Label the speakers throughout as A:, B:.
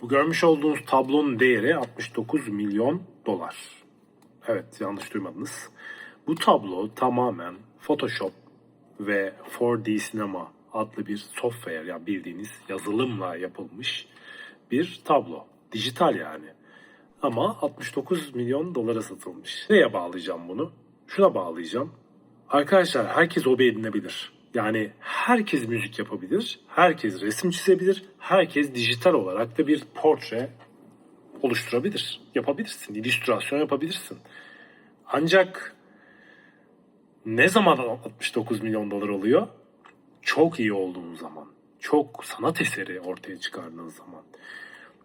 A: Bu görmüş olduğunuz tablonun değeri 69 milyon dolar. Evet, yanlış duymadınız. Bu tablo tamamen Photoshop ve 4D Cinema adlı bir software, yani bildiğiniz yazılımla yapılmış bir tablo. Dijital yani. Ama 69 milyon dolara satılmış. Neye bağlayacağım bunu? Şuna bağlayacağım. Arkadaşlar, herkes hobi edinebilir. Yani herkes müzik yapabilir, herkes resim çizebilir, herkes dijital olarak da bir portre oluşturabilir. Yapabilirsin, illüstrasyon yapabilirsin. Ancak ne zaman 69 milyon dolar oluyor? Çok iyi olduğun zaman, çok sanat eseri ortaya çıkardığın zaman.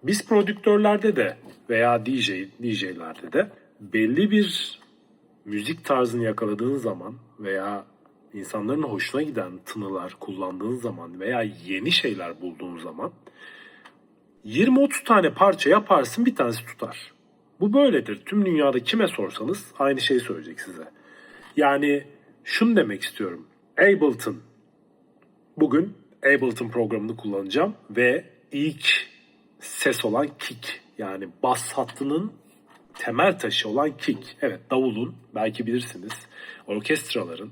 A: Biz prodüktörlerde de veya DJ'lerde de belli bir müzik tarzını yakaladığın zaman veya insanların hoşuna giden tınılar kullandığın zaman veya yeni şeyler bulduğun zaman 20-30 tane parça yaparsın, bir tanesi tutar. Bu böyledir. Tüm dünyada kime sorsanız aynı şeyi söyleyecek size. Yani şunu demek istiyorum. Ableton. Bugün Ableton programını kullanacağım ve ilk ses olan kick, yani bas hattının temel taşı olan kick. Evet, davulun, belki bilirsiniz, orkestraların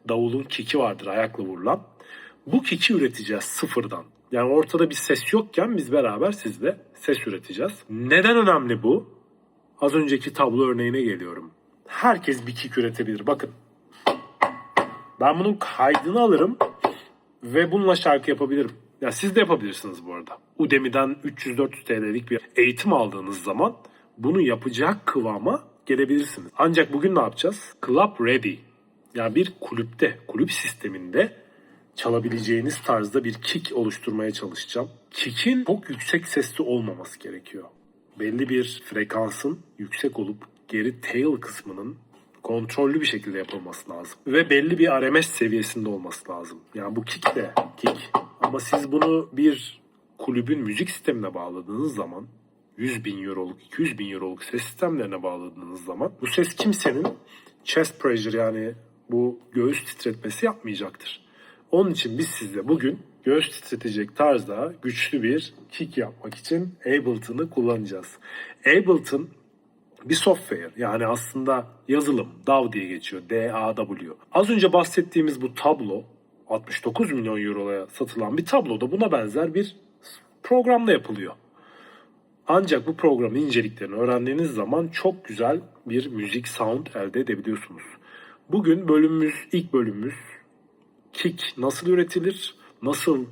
A: davulun kick'i vardır, ayakla vurulan. Bu kick'i üreteceğiz sıfırdan. Yani ortada bir ses yokken biz beraber sizle ses üreteceğiz. Neden önemli bu? Az önceki tablo örneğine geliyorum. Herkes bir kick üretebilir. Bakın. Ben bunun kaydını alırım ve bununla şarkı yapabilirim. Ya siz de yapabilirsiniz bu arada. Udemy'den 300-400 TL'lik bir eğitim aldığınız zaman bunu yapacak kıvama gelebilirsiniz. Ancak bugün ne yapacağız? Club Ready. Yani bir kulüpte, kulüp sisteminde çalabileceğiniz tarzda bir kick oluşturmaya çalışacağım. Kick'in çok yüksek sesli olmaması gerekiyor. Belli bir frekansın yüksek olup geri tail kısmının kontrollü bir şekilde yapılması lazım. Ve belli bir RMS seviyesinde olması lazım. Yani bu kick de kick. Ama siz bunu bir kulübün müzik sistemine bağladığınız zaman 100 bin euroluk, 200 bin euroluk ses sistemlerine bağladığınız zaman bu ses kimsenin chest pressure, yani bu göğüs titretmesi yapmayacaktır. Onun için biz sizle bugün göğüs titretecek tarzda güçlü bir kick yapmak için Ableton'ı kullanacağız. Ableton bir software, yani aslında yazılım, DAW diye geçiyor, DAW. Az önce bahsettiğimiz bu tablo 69 milyon euroya satılan bir tabloda buna benzer bir programla yapılıyor. Ancak bu programın inceliklerini öğrendiğiniz zaman çok güzel bir müzik sound elde edebiliyorsunuz. Bugün ilk bölümümüz kick nasıl üretilir, nasıl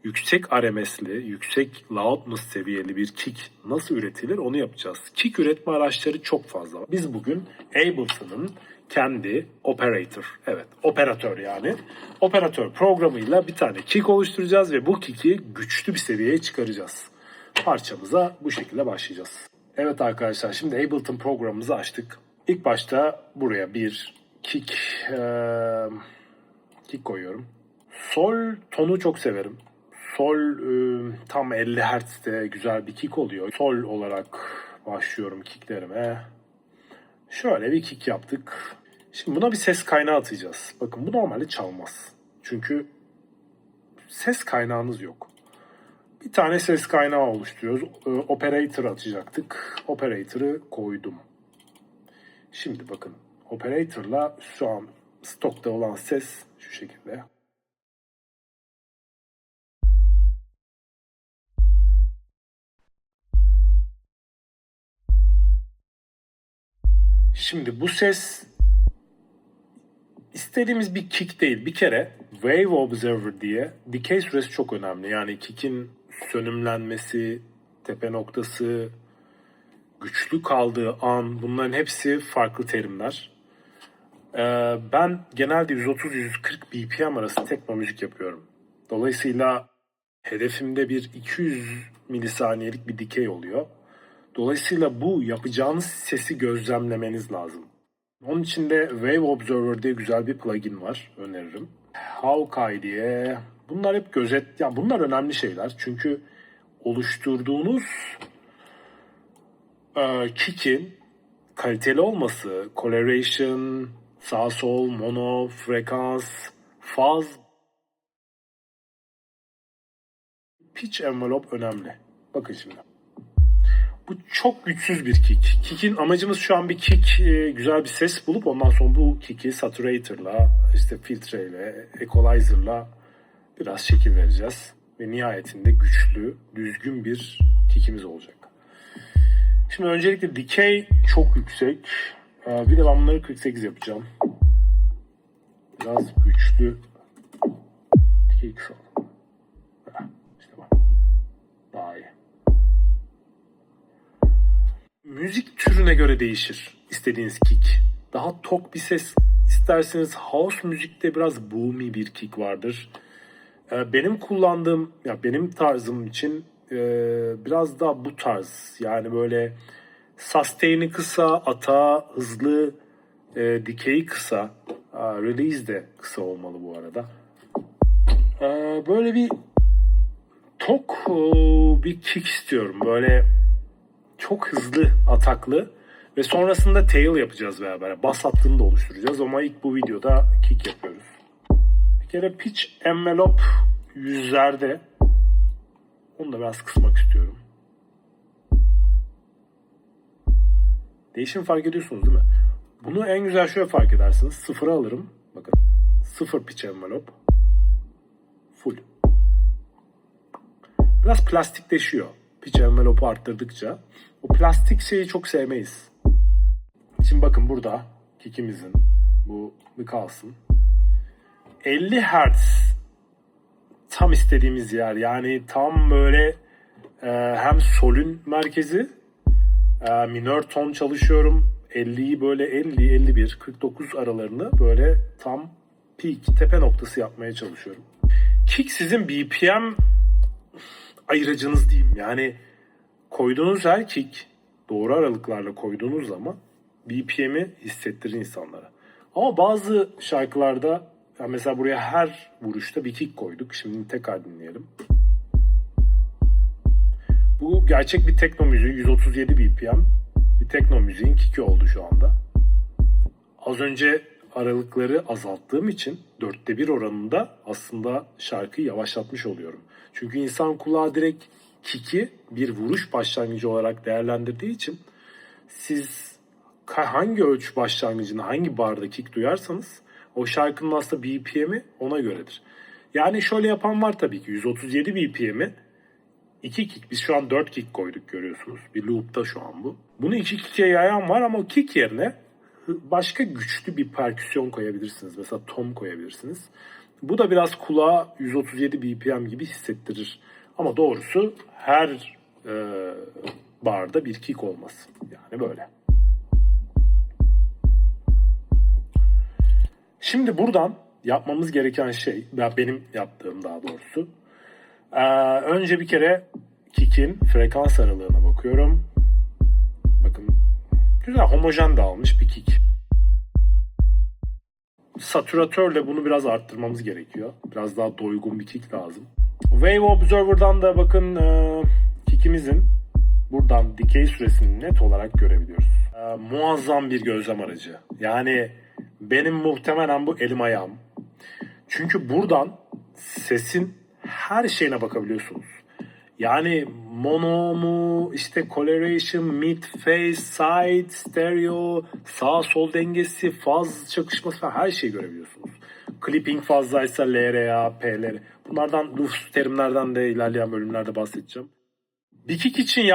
A: yüksek RMS'li, yüksek loudness seviyeli bir kick nasıl üretilir onu yapacağız. Kick üretme araçları çok fazla. Biz bugün Ableton'ın kendi operatör yani operatör programıyla bir tane kick oluşturacağız ve bu kick'i güçlü bir seviyeye çıkaracağız. Parçamıza bu şekilde başlayacağız. Evet arkadaşlar, şimdi Ableton programımızı açtık. İlk başta buraya bir kick koyuyorum. Sol tonu çok severim. Sol tam 50 Hz'de güzel bir kick oluyor. Sol olarak başlıyorum kicklerime. Şöyle bir kick yaptık. Şimdi buna bir ses kaynağı atacağız. Bakın, bu normalde çalmaz. Çünkü ses kaynağınız yok. Bir tane ses kaynağı oluşturuyoruz. Operator atacaktık. Operator'ı koydum. Şimdi bakın, Operator'la şu an stokta olan ses şu şekilde. Şimdi bu ses istediğimiz bir kick değil. Bir kere Wave Observer diye decay süresi çok önemli. Yani kick'in sönümlenmesi, tepe noktası, güçlü kaldığı an, bunların hepsi farklı terimler. Ben genelde 130-140 BPM arası tekno müzik yapıyorum. Dolayısıyla hedefimde bir 200 milisaniyelik bir decay oluyor. Dolayısıyla bu yapacağınız sesi gözlemlemeniz lazım. Onun için de Wave Observer diye güzel bir plugin var. Öneririm. Hawkeye diye. Bunlar hep bunlar önemli şeyler. Çünkü oluşturduğunuz kick'in kaliteli olması, coloration, sağ sol, mono, frekans, faz, pitch envelope önemli. Bakın şimdi. Bu çok güçsüz bir kick. Kick'in amacımız şu an bir kick, güzel bir ses bulup ondan sonra bu kick'i saturator'la, işte filtreyle, equalizer'la biraz şekil vereceğiz. Ve nihayetinde güçlü, düzgün bir kick'imiz olacak. Şimdi öncelikle decay çok yüksek. Bir de ben bunları 48 yapacağım. Biraz güçlü decay kısalım. İşte bak. Daha iyi. Müzik türüne göre değişir istediğiniz kick. Daha tok bir ses isterseniz house müzikte biraz boomy bir kick vardır. Benim kullandığım, ya benim tarzım için biraz daha bu tarz. Yani böyle sustain'i kısa, atağı hızlı, decay'i kısa, release de kısa olmalı bu arada. Böyle bir tok bir kick istiyorum. Böyle çok hızlı, ataklı ve sonrasında tail yapacağız beraber. Bas hattını da oluşturacağız ama ilk bu videoda kick yapıyoruz. Bir kere pitch envelope 100'lerde. Onu da biraz kısmak istiyorum. Değişim fark ediyorsunuz değil mi? Bunu en güzel şöyle fark edersiniz. Sıfıra alırım. Bakın. Sıfır pitch envelope. Full. Biraz plastikleşiyor. Pitch envelope'u arttırdıkça. O plastik şeyi çok sevmeyiz. Şimdi bakın burada kick'imizin bu bir kalsın. 50 Hz tam istediğimiz yer. Yani tam böyle hem solün merkezi, minör ton çalışıyorum. 50'yi böyle 50, 51, 49 aralarını böyle tam peak, tepe noktası yapmaya çalışıyorum. Kick sizin BPM ayıracınız diyeyim. Yani koyduğunuz her kick doğru aralıklarla koyduğunuz zaman BPM'i hissettirir insanlara. Ama bazı şarkılarda, yani mesela buraya her vuruşta bir kick koyduk. Şimdi tekrar dinleyelim. Bu gerçek bir tekno müziği, 137 BPM. Bir tekno müziğin kick'i oldu şu anda. Az önce aralıkları azalttığım için 1/4 oranında aslında şarkıyı yavaşlatmış oluyorum. Çünkü insan kulağı direkt kick'i bir vuruş başlangıcı olarak değerlendirdiği için siz hangi ölçü başlangıcını, hangi barda kick duyarsanız o şarkının aslında BPM'i ona göredir. Yani şöyle yapan var tabii ki, 137 BPM'i 2 kick, biz şu an 4 kick koyduk görüyorsunuz. Bir loop'ta şu an bu. Bunu 2 kick'e yayan var ama o kick yerine başka güçlü bir perküsyon koyabilirsiniz. Mesela tom koyabilirsiniz. Bu da biraz kulağa 137 BPM gibi hissettirir. Ama doğrusu her barda bir kick olmaz. Yani böyle. Şimdi buradan yapmamız gereken şey, benim yaptığım daha doğrusu. Önce bir kere kick'in frekans aralığına bakıyorum. Bakın güzel homojen dağılmış bir kick. Saturatörle bunu biraz arttırmamız gerekiyor. Biraz daha doygun bir kick lazım. Wave Observer'dan da bakın kick'imizin buradan decay süresini net olarak görebiliyoruz. Muazzam bir gözlem aracı. Yani benim muhtemelen bu elim ayağım. Çünkü buradan sesin her şeyine bakabiliyorsunuz. Yani mono mu, işte coloration, mid, phase, side, stereo, sağ sol dengesi, faz çakışması falan her şeyi görebiliyorsunuz. Clipping fazlaysa LRA, PLR. Bunlardan, bu terimlerden de ilerleyen bölümlerde bahsedeceğim. Bir kick için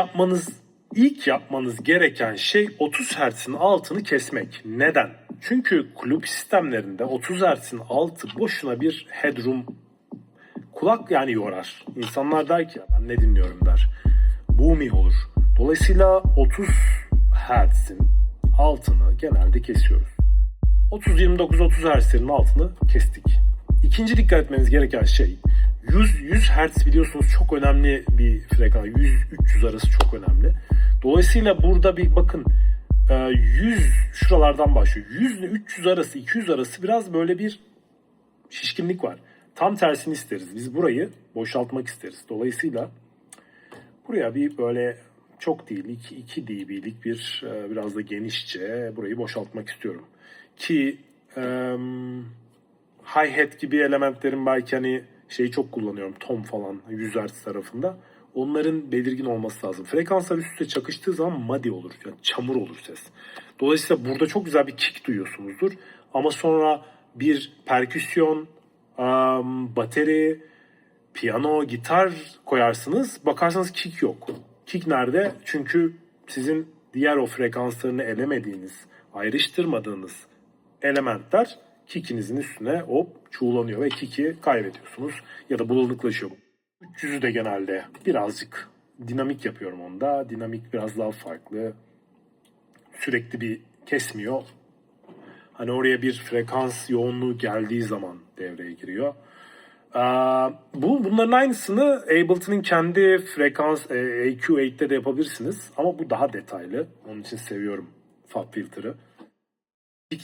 A: ilk yapmanız gereken şey 30 Hz'in altını kesmek. Neden? Çünkü kulüp sistemlerinde 30 Hz'in altı boşuna bir headroom, kulak yani yorar. İnsanlar der ki ben ne dinliyorum der. Boomy olur. Dolayısıyla 30 Hz'in altını genelde kesiyoruz. 30-29-30 Hz'lerin altını kestik. İkinci dikkat etmeniz gereken şey 100 Hz biliyorsunuz çok önemli bir frekans. 100-300 arası çok önemli. Dolayısıyla burada bir bakın 100 şuralardan başlıyor. 100 ile 300 arası, 200 arası biraz böyle bir şişkinlik var. Tam tersini isteriz. Biz burayı boşaltmak isteriz. Dolayısıyla buraya bir böyle çok değil 2 dB'lik bir biraz da genişçe burayı boşaltmak istiyorum. Ki hi-hat gibi elementlerin belki hani şeyi çok kullanıyorum. Tom falan 100 Hz tarafında. onların belirgin olması lazım. Frekanslar üst üste çakıştığı zaman muddy olur. Yani çamur olur ses. Dolayısıyla burada çok güzel bir kick duyuyorsunuzdur. Ama sonra bir perküsyon, bateri, piyano, gitar koyarsınız. Bakarsanız kick yok. Kick nerede? Çünkü sizin diğer o frekanslarını elemediğiniz, ayrıştırmadığınız elementler kickinizin üstüne hop çuğulanıyor ve kick'i kaybediyorsunuz. Ya da bulanıklaşıyor. 300'ü de genelde birazcık dinamik yapıyorum onda. Dinamik biraz daha farklı. Sürekli bir kesmiyor. Hani oraya bir frekans yoğunluğu geldiği zaman devreye giriyor. Bunların aynısını Ableton'ın kendi frekans AQ8'te de yapabilirsiniz. Ama bu daha detaylı. Onun için seviyorum Fab Filter'ı.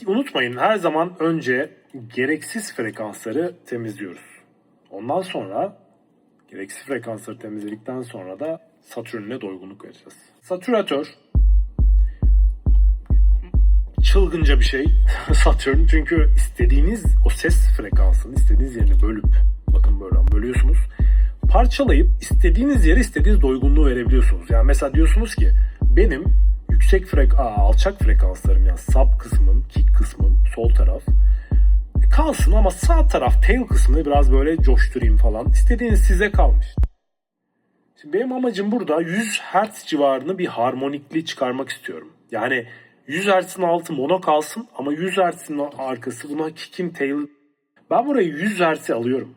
A: Unutmayın, her zaman önce gereksiz frekansları temizliyoruz. Ondan sonra gereksiz frekansları temizledikten sonra da Satürn'e doygunluk vereceğiz. Satüratör çılgınca bir şey Satürn, çünkü istediğiniz o ses frekansını istediğiniz yerini bölüp, bakın böyle bölüyorsunuz, parçalayıp istediğiniz yere istediğiniz doygunluğu verebiliyorsunuz. Yani mesela diyorsunuz ki benim alçak frekanslarım, yani sub kısmım, kick kısmım, sol taraf kalsın ama sağ taraf tail kısmını biraz böyle coşturayım falan. İstediğiniz size kalmış. Şimdi benim amacım burada 100 Hz civarını bir harmonikli çıkarmak istiyorum. Yani 100 Hz'in altı mono kalsın ama 100 Hz'in arkası buna kick'in tail. Ben burayı 100 Hz'e alıyorum.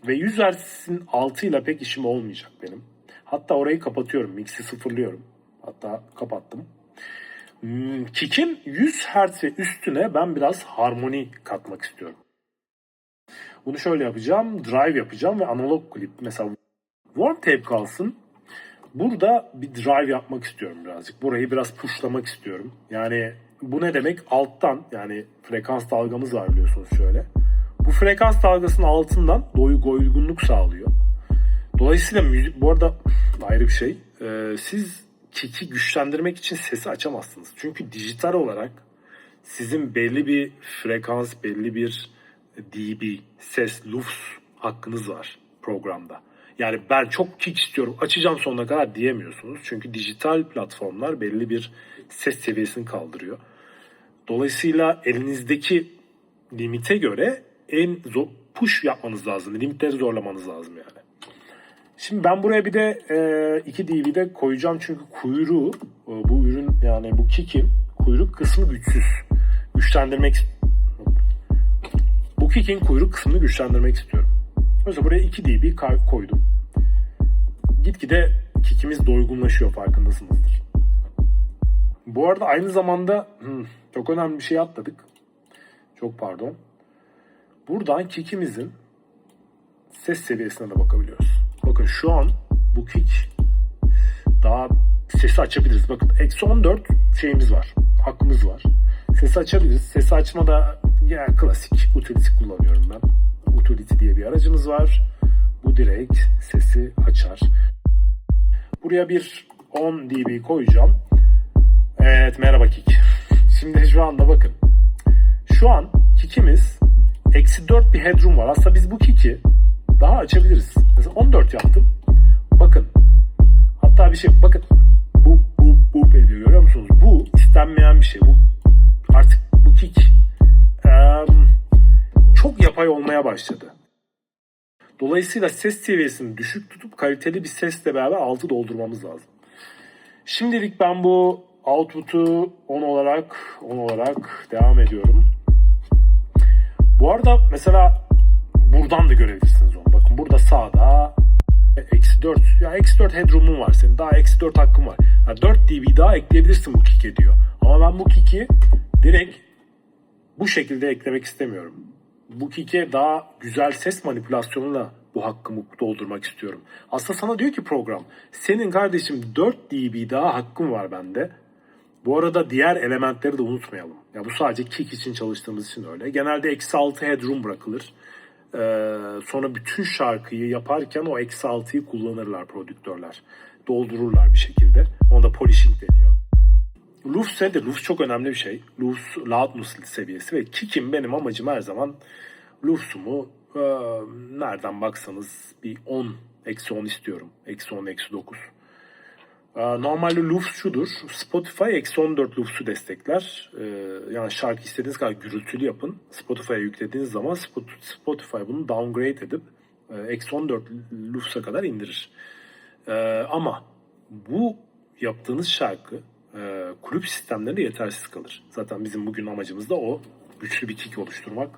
A: Ve 100 Hz'in altıyla pek işim olmayacak benim. Hatta orayı kapatıyorum. Mix'i sıfırlıyorum. Hatta kapattım. Kick'in 100 Hz ve üstüne ben biraz harmoni katmak istiyorum. Bunu şöyle yapacağım. Drive yapacağım ve analog klip. Mesela warm tape kalsın. Burada bir drive yapmak istiyorum birazcık. Burayı biraz pushlamak istiyorum. Yani bu ne demek? Alttan, yani frekans dalgamız var biliyorsunuz şöyle. Bu frekans dalgasının altından doygunluk sağlıyor. Dolayısıyla müzik, bu arada ayrı bir şey. Siz kick'i güçlendirmek için sesi açamazsınız. Çünkü dijital olarak sizin belli bir frekans, belli bir dB, ses, lufs hakkınız var programda. Yani ben çok kick istiyorum, açacağım sonuna kadar diyemiyorsunuz. Çünkü dijital platformlar belli bir ses seviyesini kaldırıyor. Dolayısıyla elinizdeki limite göre en zor push yapmanız lazım. Limitleri zorlamanız lazım yani. Şimdi ben buraya bir de 2 dB'de koyacağım çünkü kuyruğu, bu ürün, yani bu kick'in kuyruk kısmı güçsüz. Bu kick'in kuyruk kısmını güçlendirmek istiyorum. O yüzden buraya 2 dB koydum. Gitgide kick'imiz doygunlaşıyor, farkındasınızdır. Bu arada aynı zamanda çok önemli bir şey atladık. Çok pardon. Buradan kick'imizin ses seviyesine de bakabiliyoruz. Bakın şu an bu kick daha sesi açabiliriz. Bakın eksi 14 şeyimiz var. Hakkımız var. Sesi açabiliriz. Sesi açmada yani klasik utility kullanıyorum ben. Utility diye bir aracımız var. Bu direkt sesi açar. Buraya bir 10 dB koyacağım. Evet, merhaba kick. Şimdi şu anda bakın. Şu an kick'imiz eksi 4 bir headroom var. Aslında biz bu kick'i daha açabiliriz. Mesela 14 yaptım. Bakın. Hatta bir şey, bakın. Bu ediyor, görüyor musunuz? Bu istenmeyen bir şey. Bu artık bu kick çok yapay olmaya başladı. Dolayısıyla ses seviyesini düşük tutup kaliteli bir sesle beraber altı doldurmamız lazım. Şimdilik ben bu output'u 10 olarak devam ediyorum. Bu arada mesela buradan da görebilirsiniz onu. Bakın burada sağda eksi 4, ya eksi 4 headroom'un var senin. Daha eksi 4 hakkın var. Yani 4 dB daha ekleyebilirsin bu kick'e diyor. Ama ben bu kick'i direkt bu şekilde eklemek istemiyorum. Bu kick'e daha güzel ses manipülasyonuyla bu hakkımı doldurmak istiyorum. Aslında sana diyor ki program, senin kardeşim 4 dB daha hakkın var bende. Bu arada diğer elementleri de unutmayalım. Ya bu sadece kick için çalıştığımız için öyle. Genelde eksi 6 headroom bırakılır. Sonra bütün şarkıyı yaparken o eksi 6'yı kullanırlar prodüktörler. Doldururlar bir şekilde. Onda polishing deniyor. Lufs'e de, lufs çok önemli bir şey. Lufs, loudness seviyesi ve kick'im, benim amacım her zaman lufsumu nereden baksanız bir 10 Eksi 10 istiyorum. Eksi 10, eksi 9. Normalde lufs şudur. Spotify eksi 14 lufsu destekler. Yani şarkı istediğiniz kadar gürültülü yapın. Spotify'a yüklediğiniz zaman Spotify bunu downgrade edip eksi 14 lufsa kadar indirir. Ama bu yaptığınız şarkı kulüp sistemlerinde yetersiz kalır. Zaten bizim bugün amacımız da o. Güçlü bir kick oluşturmak.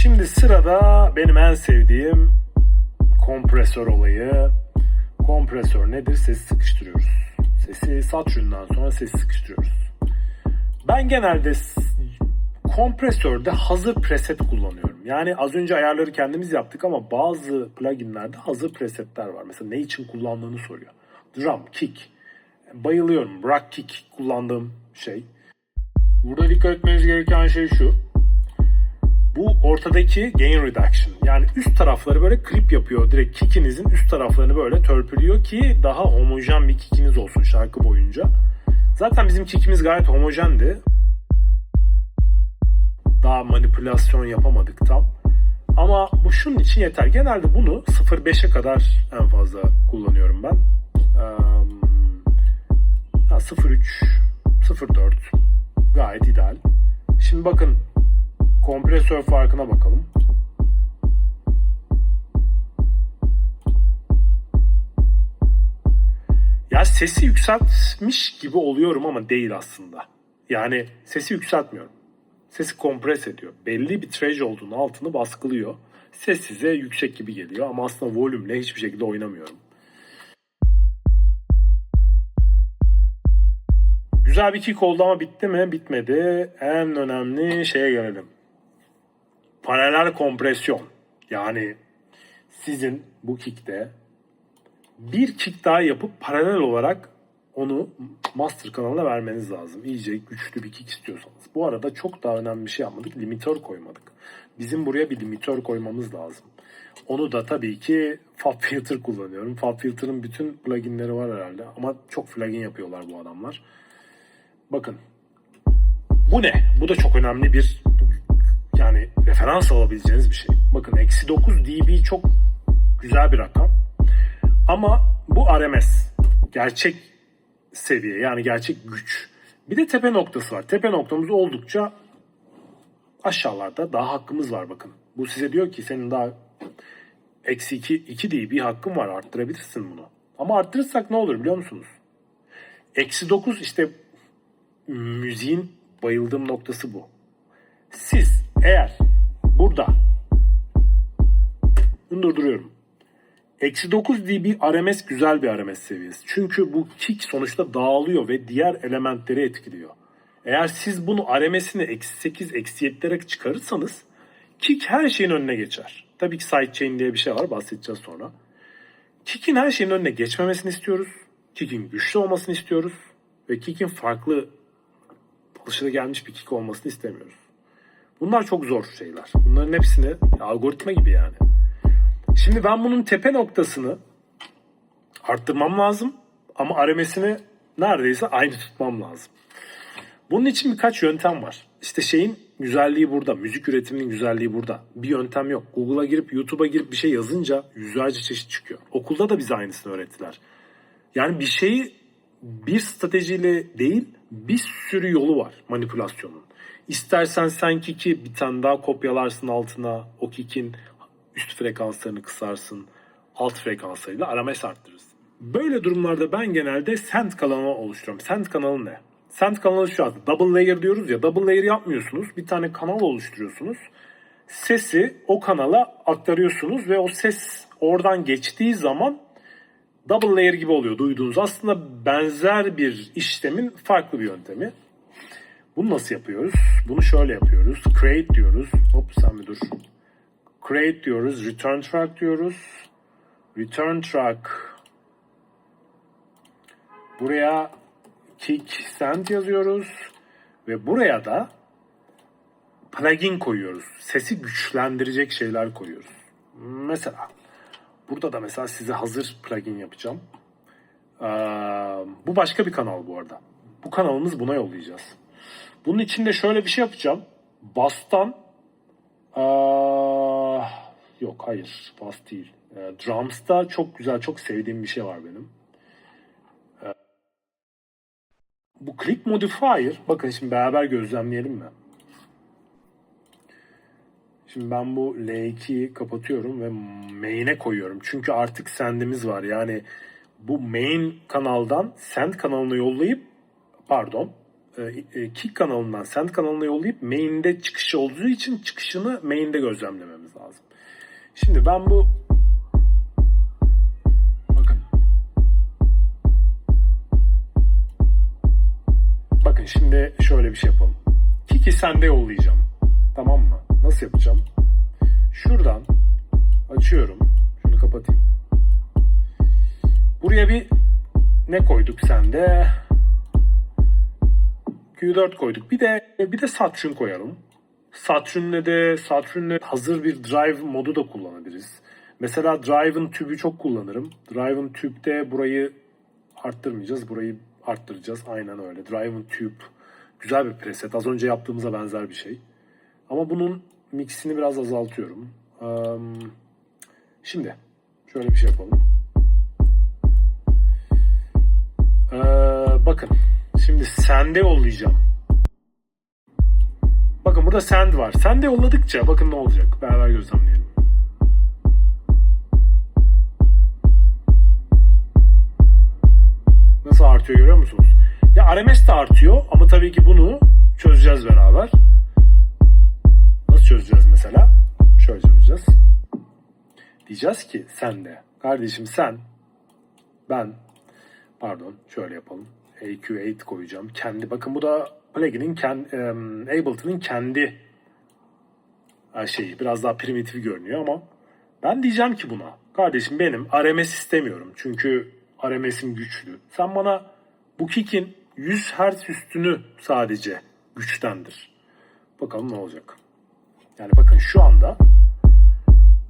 A: Şimdi sırada benim en sevdiğim kompresör olayı. Kompresör nedir? Sesi sıkıştırıyoruz. Sesi saturundan sonra sesi sıkıştırıyoruz. Ben genelde kompresörde hazır preset kullanıyorum. Yani az önce ayarları kendimiz yaptık ama bazı pluginlerde hazır presetler var. Mesela ne için kullandığını soruyor. Drum, kick. Bayılıyorum. Rock kick kullandığım şey. Burada dikkat etmeniz gereken şey şu. Bu ortadaki gain reduction. Yani üst tarafları böyle clip yapıyor. Direkt kick'inizin üst taraflarını böyle törpülüyor ki daha homojen bir kick'iniz olsun şarkı boyunca. Zaten bizim kick'imiz gayet homojendi. Daha manipülasyon yapamadık tam. Ama bu şunun için yeter. Genelde bunu 0.5'e kadar en fazla kullanıyorum ben. 0.3, 0.4 gayet ideal. Şimdi bakın kompresör farkına bakalım. Ya sesi yükseltmiş gibi oluyorum ama değil aslında. Yani sesi yükseltmiyorum. Sesi kompres ediyor. Belli bir threshold'un altını baskılıyor. Ses size yüksek gibi geliyor ama aslında volümle hiçbir şekilde oynamıyorum. Güzel bir kick oldu ama bitti mi? Bitmedi. En önemli şeye gelelim. Paralel kompresyon. Yani sizin bu kickte bir kick daha yapıp paralel olarak onu master kanalına vermeniz lazım. İyice güçlü bir kick istiyorsanız. Bu arada çok daha önemli bir şey yapmadık. Limitör koymadık. Bizim buraya bir limitör koymamız lazım. Onu da tabii ki FabFilter kullanıyorum. FabFilter'ın bütün pluginleri var herhalde. Ama çok plugin yapıyorlar bu adamlar. Bakın. Bu ne? Bu da çok önemli bir yani referans alabileceğiniz bir şey. Bakın eksi 9 dB çok güzel bir rakam. Ama bu RMS. Gerçek seviye yani gerçek güç. Bir de tepe noktası var. Tepe noktamız oldukça aşağılarda daha hakkımız var bakın. Bu size diyor ki senin daha eksi 2 dB hakkın var, arttırabilirsin bunu. Ama arttırırsak ne olur biliyor musunuz? Eksi 9 işte müziğin bayıldığım noktası bu. Siz eğer burada bunu durduruyorum. Eksi 9 dB RMS güzel bir RMS seviyesi. Çünkü bu kick sonuçta dağılıyor ve diğer elementleri etkiliyor. Eğer siz bunu RMS'ini eksi 8, eksi 7'lere çıkarırsanız kick her şeyin önüne geçer. Tabii ki sidechain diye bir şey var, bahsedeceğiz sonra. Kick'in her şeyin önüne geçmemesini istiyoruz. Kick'in güçlü olmasını istiyoruz. Ve kick'in farklı alışılagelmiş bir kick olmasını istemiyoruz. Bunlar çok zor şeyler. Bunların hepsini algoritma gibi yani. Şimdi ben bunun tepe noktasını arttırmam lazım ama RMS'ini neredeyse aynı tutmam lazım. Bunun için birkaç yöntem var. İşte şeyin güzelliği burada, müzik üretiminin güzelliği burada. Bir yöntem yok. Google'a girip, YouTube'a girip bir şey yazınca yüzlerce çeşit çıkıyor. Okulda da bize aynısını öğrettiler. Yani bir şeyi bir stratejiyle değil, bir sürü yolu var manipülasyonun. İstersen sen kick'i bir tane daha kopyalarsın altına, o kick'in üst frekanslarını kısarsın, alt frekanslarıyla RMS arttırırsın. Böyle durumlarda ben genelde send kanalı oluşturuyorum. Send kanalı ne? Send kanalı şu an double layer diyoruz ya, double layer yapmıyorsunuz. Bir tane kanal oluşturuyorsunuz. Sesi o kanala aktarıyorsunuz ve o ses oradan geçtiği zaman double layer gibi oluyor duyduğunuz. Aslında benzer bir işlemin farklı bir yöntemi. Bunu nasıl yapıyoruz? Bunu şöyle yapıyoruz. Create diyoruz. Hop sen bir dur. Create diyoruz. Return track diyoruz. Return track. Buraya kick send yazıyoruz. Ve buraya da plugin koyuyoruz. Sesi güçlendirecek şeyler koyuyoruz. Mesela burada da mesela size hazır plugin yapacağım. Bu başka bir kanal bu arada. Bu kanalımız buna yollayacağız. Bunun için de şöyle bir şey yapacağım. Bass'tan Yok, hayır. Fast değil. Drums'ta çok güzel, çok sevdiğim bir şey var benim. Bu Click Modifier, bakın şimdi beraber gözlemleyelim mi? Şimdi ben bu L2'yi kapatıyorum ve main'e koyuyorum. Çünkü artık sendimiz var. Yani bu main kanaldan send kanalına yollayıp, pardon, kick kanalından send kanalına yollayıp main'de çıkışı olduğu için çıkışını main'de gözlemlememiz lazım. Şimdi ben bu, bakın şimdi şöyle bir şey yapalım. Kick'i sende yollayacağım. Tamam mı? Nasıl yapacağım? Şuradan açıyorum. Şunu kapatayım. Buraya bir ne koyduk sende? Q4 koyduk. Bir de Saturn koyalım. Saturn'le hazır bir drive modu da kullanabiliriz. Mesela drive'ın tübü çok kullanırım. Drive'ın tübde burayı arttırmayacağız. Burayı arttıracağız. Aynen öyle. Drive'ın tüb güzel bir preset. Az önce yaptığımıza benzer bir şey. Ama bunun mixini biraz azaltıyorum. Şimdi şöyle bir şey yapalım. Bakın. Şimdi sende yollayacağım. Bakın burada send var. Sende yolladıkça bakın ne olacak. Beraber gözlemleyelim. Nasıl artıyor görüyor musunuz? Ya RMS de artıyor ama tabii ki bunu çözeceğiz beraber. Nasıl çözeceğiz mesela? Şöyle çözeceğiz. Diyeceğiz ki sende. Kardeşim sen, ben, pardon şöyle yapalım. AQ8 koyacağım. Bakın bu da plugin'in Ableton'ın kendi şeyi. Biraz daha primitif görünüyor ama ben diyeceğim ki buna, kardeşim benim RMS istemiyorum. Çünkü RMS'im güçlü. Sen bana bu kick'in 100 Hz üstünü sadece güçlendir. Bakalım ne olacak. Yani bakın şu anda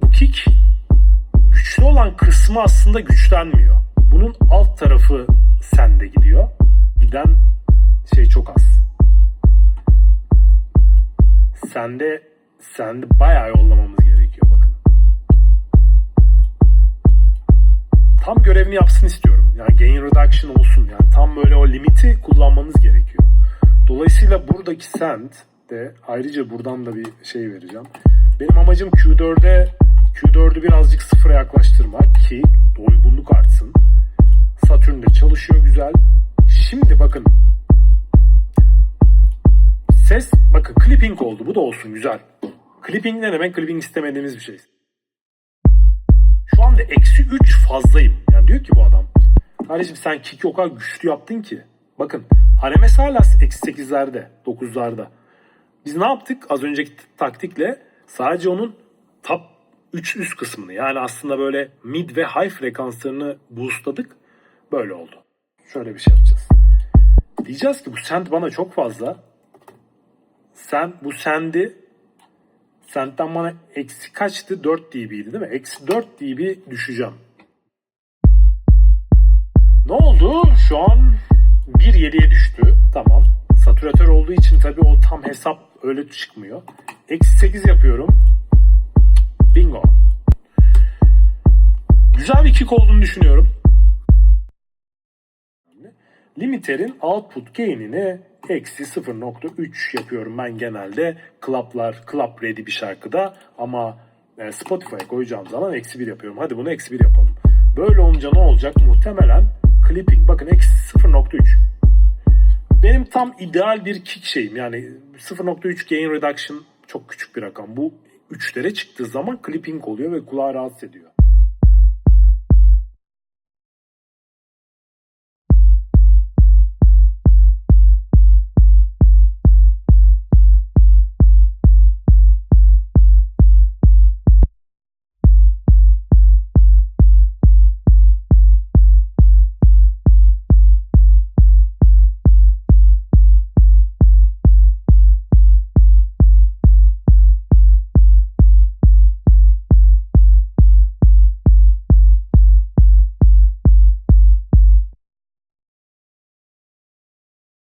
A: bu kick güçlü olan kısmı aslında güçlenmiyor. Bunun alt tarafı sende gidiyor. Giden şey çok az. Sende bayağı yollamamız gerekiyor bakın. Tam görevini yapsın istiyorum. Yani gain reduction olsun. Yani tam böyle o limiti kullanmanız gerekiyor. Dolayısıyla buradaki send de ayrıca buradan da bir şey vereceğim. Benim amacım Q4'ü birazcık sıfıra yaklaştırmak ki doygunluk artsın. Satürn'de çalışıyor güzel. Şimdi bakın. Ses bakın clipping oldu. Bu da olsun güzel. Clipping ne demek? Clipping istemediğimiz bir şey. Şu anda -3 fazlayım. Yani diyor ki bu adam. Kardeşim sen kick'i o kadar güçlü yaptın ki. Bakın RMS hala -8'lerde, 9'larda. Biz ne yaptık? Az önceki taktikle sadece onun top 3 üst kısmını, yani aslında böyle mid ve high frekanslarını boostladık. Böyle oldu. Şöyle bir şey yapacağız. Diyeceğiz ki bu send bana çok fazla. Bu send'den bana eksi kaçtı? 4 dB'ydi değil mi? Eksi 4 dB düşeceğim. Ne oldu? Şu an 1.7'ye düştü. Tamam. Satüratör olduğu için tabii o tam hesap öyle çıkmıyor. -8 yapıyorum. Bingo. Güzel bir kick olduğunu düşünüyorum. Limiter'in output gain'ini -0.3 yapıyorum ben genelde. Club ready bir şarkıda ama Spotify'a koyacağım zaman -1 yapıyorum. Hadi bunu -1 yapalım. Böyle olunca ne olacak? Muhtemelen clipping. Bakın -0.3. Benim tam ideal bir kick şeyim. Yani 0.3 gain reduction çok küçük bir rakam. Bu 3'lere çıktığı zaman clipping oluyor ve kulağı rahatsız ediyor.